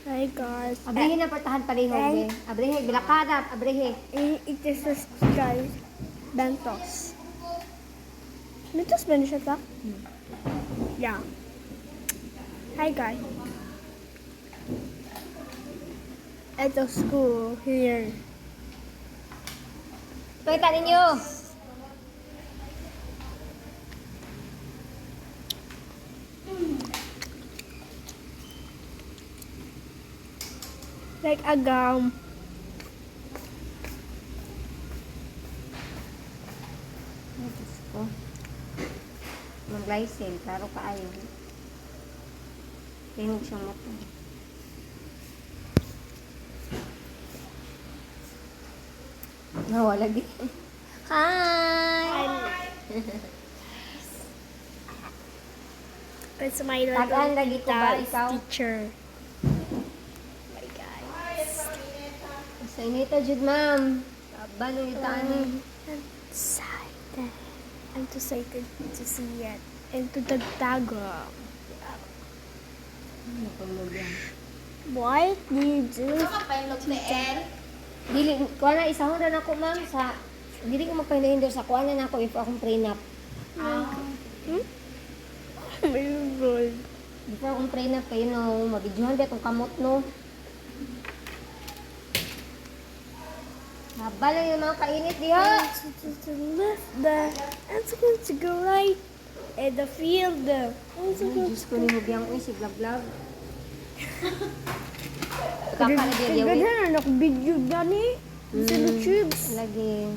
Hi guys. Abrihe na portahan pareho, be. Abrihe, bilakada, abrihe. It is this guys. Bentos. Bentos ba siya ta? Yeah. Hi guys. Ito school here. Pakita ninyo. Like a gum. Ay, Diyos ko. Mag-glycine, klaro ka ayo. Tingog siyang mata. Nawala di. Hi! It's my little Tagaan lagi ko ba tita's ikaw? teacher. Hi guys. Sa inita, Jud, ma'am. Balo yung taan. I'm excited. I'm too excited to see it. And to dagdago. Ano pang yan? What do you do? Dili, kuha na, isahon na ako, ma'am, sa... Dili ko magpahindahin doon sa kuha na ako if akong prenup. Hmm? Oh my God. Before akong prenup kayo, no, mabidyohan ba itong kamot, no? Habala yung mga kainit, diha! To the left there. I'm going to go right. And the field there. I'm Ay, going Diyos ko ni Mubyang, uy, si Vlog. Pagkakala to din, yawi. Ganda na, video gani. Sa YouTube. Lagi.